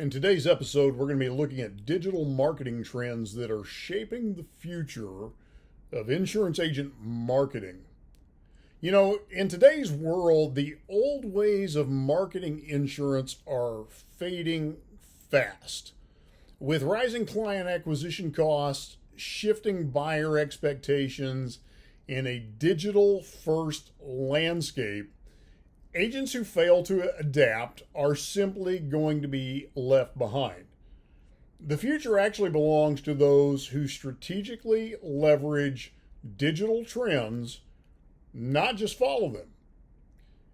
In today's episode, we're going to be looking at digital marketing trends that are shaping the future of insurance agent marketing. You know, in today's world, the old ways of marketing insurance are fading fast. With rising client acquisition costs, shifting buyer expectations, and a digital first landscape, agents who fail to adapt are simply going to be left behind. The future actually belongs to those who strategically leverage digital trends, not just follow them.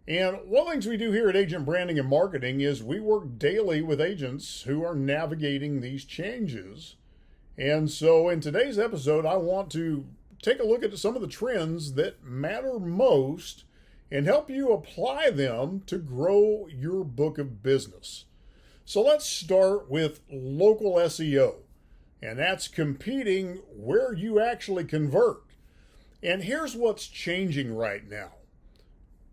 And one of the things we do here at Agent Branding and Marketing is we work daily with agents who are navigating these changes. And so in today's episode, I want to take a look at some of the trends that matter most and help you apply them to grow your book of business. So let's start with local SEO, and that's competing where you actually convert. And here's what's changing right now.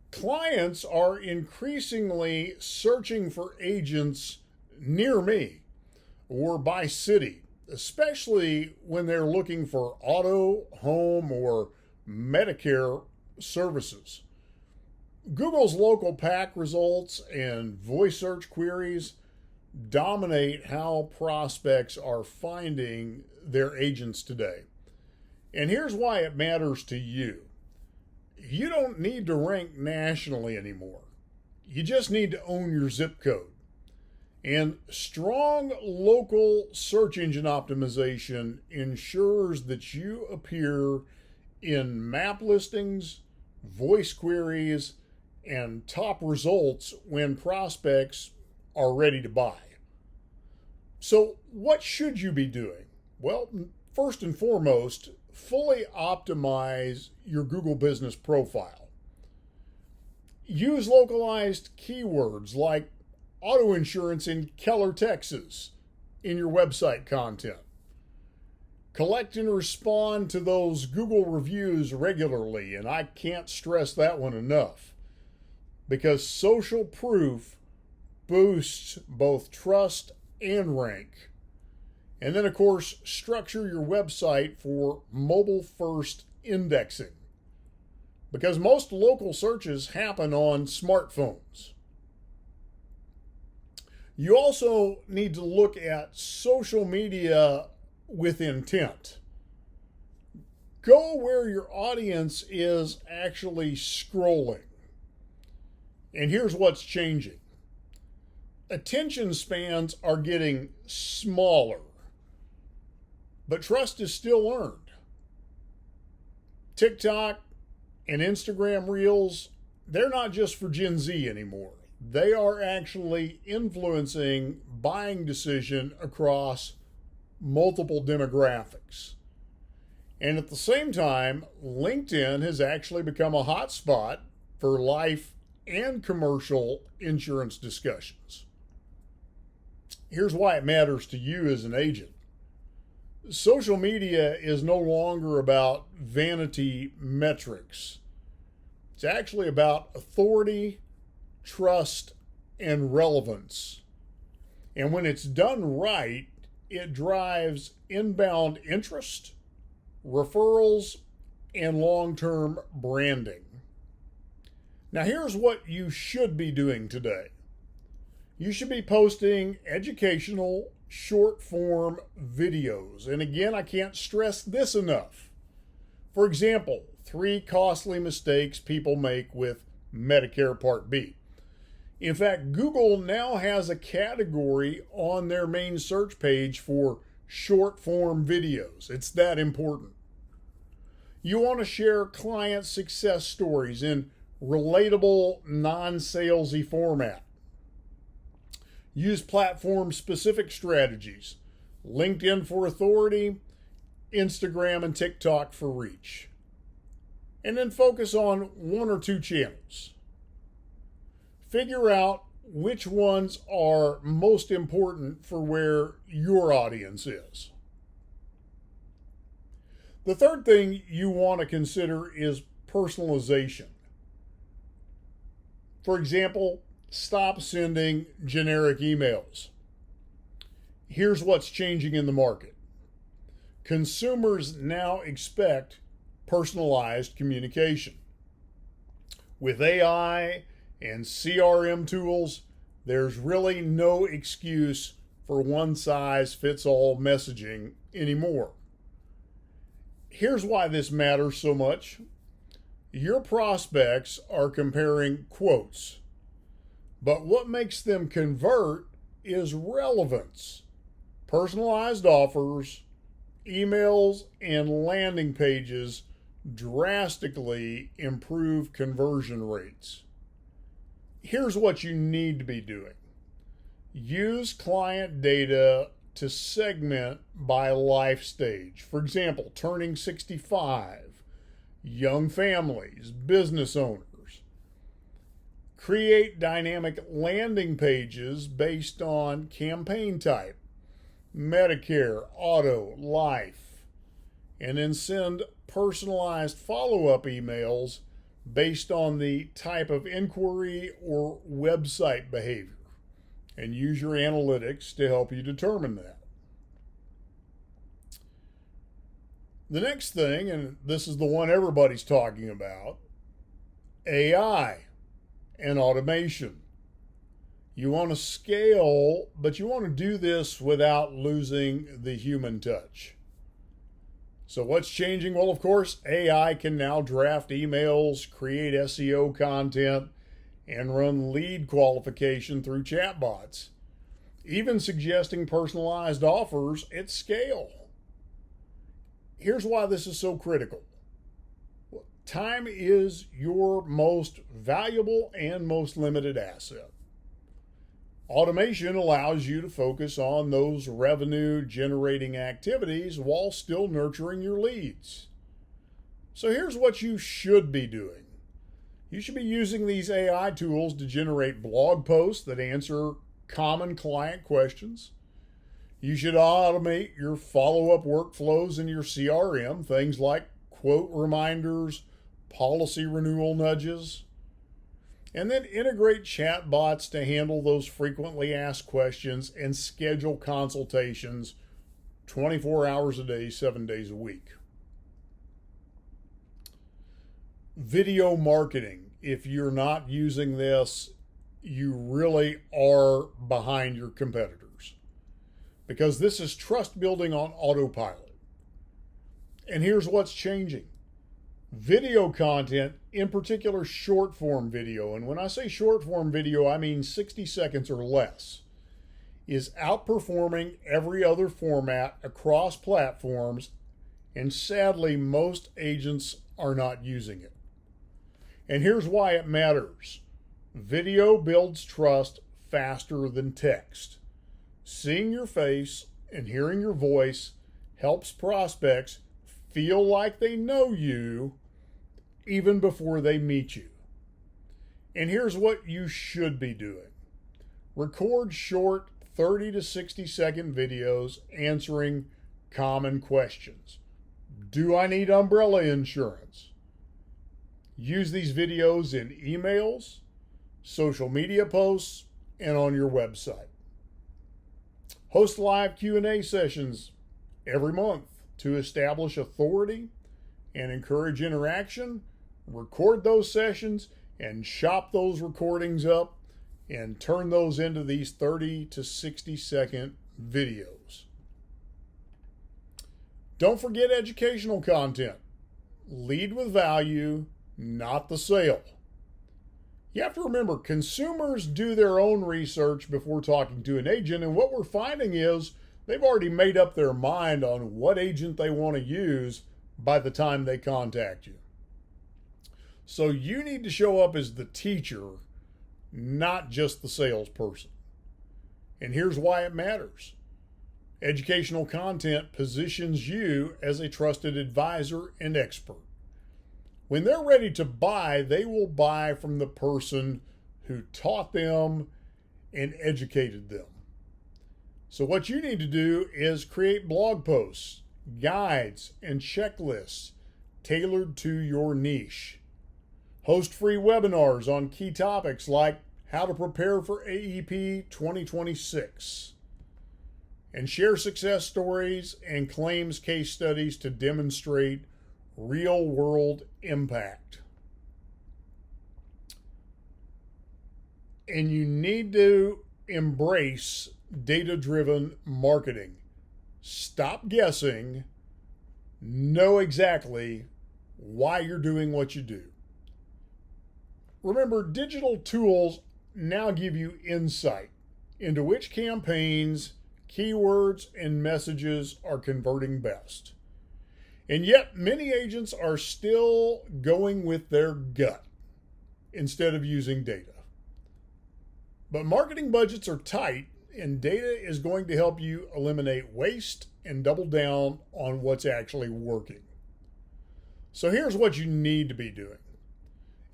Clients are increasingly searching for agents near me or by city, especially when they're looking for auto, home, or Medicare services. Google's local pack results and voice search queries dominate how prospects are finding their agents today. And here's why it matters to you. You don't need to rank nationally anymore. You just need to own your zip code. And strong local search engine optimization ensures that you appear in map listings, voice queries, and top results when prospects are ready to buy. So what should you be doing? Well, first and foremost, fully optimize your Google business profile. Use localized keywords like auto insurance in Keller, Texas in your website content. Collect and respond to those Google reviews regularly, and I can't stress that one enough, because social proof boosts both trust and rank. And then, of course, structure your website for mobile-first indexing, because most local searches happen on smartphones. You also need to look at social media with intent. Go where your audience is actually scrolling. And here's what's changing. Attention spans are getting smaller, but trust is still earned. TikTok and Instagram Reels, they're not just for Gen Z anymore. They are actually influencing buying decision across multiple demographics. And at the same time, LinkedIn has actually become a hotspot for life and commercial insurance discussions. Here's why it matters to you as an agent. Social media is no longer about vanity metrics. It's actually about authority, trust, and relevance. And when it's done right, it drives inbound interest, referrals, and long-term branding. Now, here's what you should be doing today. You should be posting educational, short-form videos. And again, I can't stress this enough. For example, 3 costly mistakes people make with Medicare Part B. In fact, Google now has a category on their main search page for short-form videos. It's that important. You want to share client success stories in relatable, non-salesy format. Use platform-specific strategies. LinkedIn for authority, Instagram and TikTok for reach. And then focus on 1 or 2 channels. Figure out which ones are most important for where your audience is. The third thing you want to consider is personalization. For example, stop sending generic emails. Here's what's changing in the market. Consumers now expect personalized communication. With AI and CRM tools, there's really no excuse for one-size-fits-all messaging anymore. Here's why this matters so much. Your prospects are comparing quotes, but what makes them convert is relevance. Personalized offers, emails, and landing pages drastically improve conversion rates. Here's what you need to be doing. Use client data to segment by life stage. For example, turning 65, young families, business owners. Create dynamic landing pages based on campaign type, Medicare, auto, life, and then send personalized follow-up emails based on the type of inquiry or website behavior, and use your analytics to help you determine that. The next thing, and this is the one everybody's talking about, AI and automation. You want to scale, but you want to do this without losing the human touch. So what's changing? Well, of course, AI can now draft emails, create SEO content, and run lead qualification through chatbots, even suggesting personalized offers at scale. Here's why this is so critical. Time is your most valuable and most limited asset. Automation allows you to focus on those revenue-generating activities while still nurturing your leads. So here's what you should be doing. You should be using these AI tools to generate blog posts that answer common client questions. You should automate your follow-up workflows in your CRM, things like quote reminders, policy renewal nudges. And then integrate chatbots to handle those frequently asked questions and schedule consultations 24 hours a day, 7 days a week. Video marketing. If you're not using this, you really are behind your competitors, because this is trust building on autopilot. And here's what's changing. Video content, in particular short form video, and when I say short form video, I mean 60 seconds or less, is outperforming every other format across platforms, and sadly, most agents are not using it. And here's why it matters. Video builds trust faster than text. Seeing your face and hearing your voice helps prospects feel like they know you even before they meet you. And here's what you should be doing. Record short 30 to 60 second videos answering common questions. Do I need umbrella insurance? Use these videos in emails, social media posts, and on your website. Host live Q&A sessions every month to establish authority and encourage interaction. Record those sessions and chop those recordings up and turn those into these 30 to 60 second videos. Don't forget educational content. Lead with value, not the sale. You have to remember, consumers do their own research before talking to an agent, and what we're finding is they've already made up their mind on what agent they want to use by the time they contact you. So you need to show up as the teacher, not just the salesperson. And here's why it matters. Educational content positions you as a trusted advisor and expert. When they're ready to buy, they will buy from the person who taught them and educated them. So what you need to do is create blog posts, guides, and checklists tailored to your niche. Host free webinars on key topics like how to prepare for AEP 2026. and share success stories and claims case studies to demonstrate real world impact. And you need to embrace data-driven marketing. Stop guessing. Know exactly why you're doing what you do. Remember, digital tools now give you insight into which campaigns, keywords, and messages are converting best. And yet, many agents are still going with their gut instead of using data. But marketing budgets are tight, and data is going to help you eliminate waste and double down on what's actually working. So here's what you need to be doing.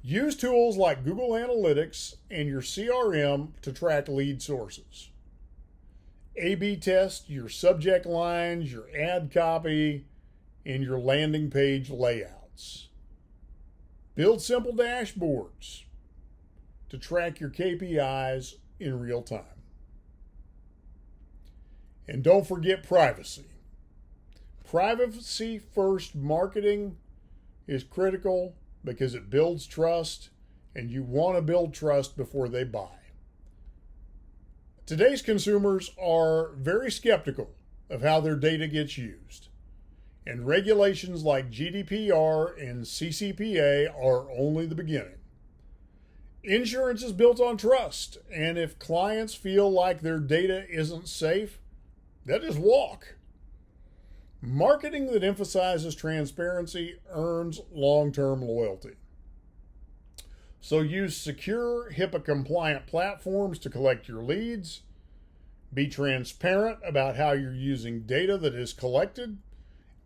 Use tools like Google Analytics and your CRM to track lead sources. A/B test your subject lines, your ad copy, and your landing page layouts. Build simple dashboards to track your KPIs in real time. And don't forget privacy. Privacy first marketing is critical because it builds trust, and you want to build trust before they buy. Today's consumers are very skeptical of how their data gets used, and regulations like GDPR and CCPA are only the beginning. Insurance is built on trust, and if clients feel like their data isn't safe, they'll just walk. Marketing that emphasizes transparency earns long-term loyalty. So use secure, HIPAA-compliant platforms to collect your leads. Be transparent about how you're using data that is collected.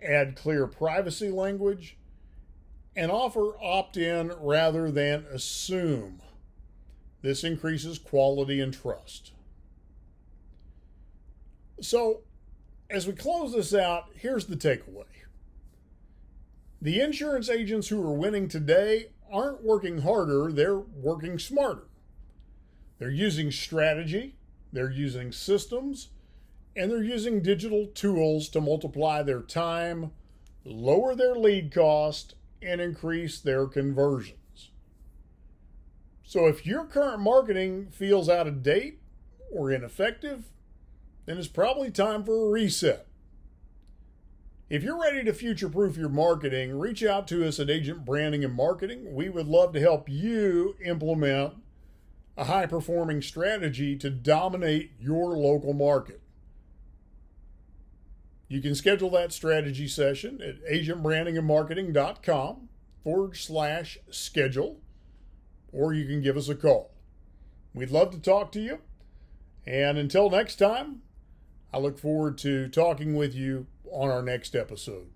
Add clear privacy language. And offer opt-in rather than assume. This increases quality and trust. So, as we close this out, here's the takeaway. The insurance agents who are winning today aren't working harder, they're working smarter. They're using strategy, they're using systems, and they're using digital tools to multiply their time, lower their lead cost, and increase their conversions. So if your current marketing feels out of date or ineffective, then it's probably time for a reset. If you're ready to future-proof your marketing, reach out to us at Agent Branding and Marketing. We would love to help you implement a high-performing strategy to dominate your local market. You can schedule that strategy session at agentbrandingandmarketing.com/schedule, or you can give us a call. We'd love to talk to you. And until next time, I look forward to talking with you on our next episode.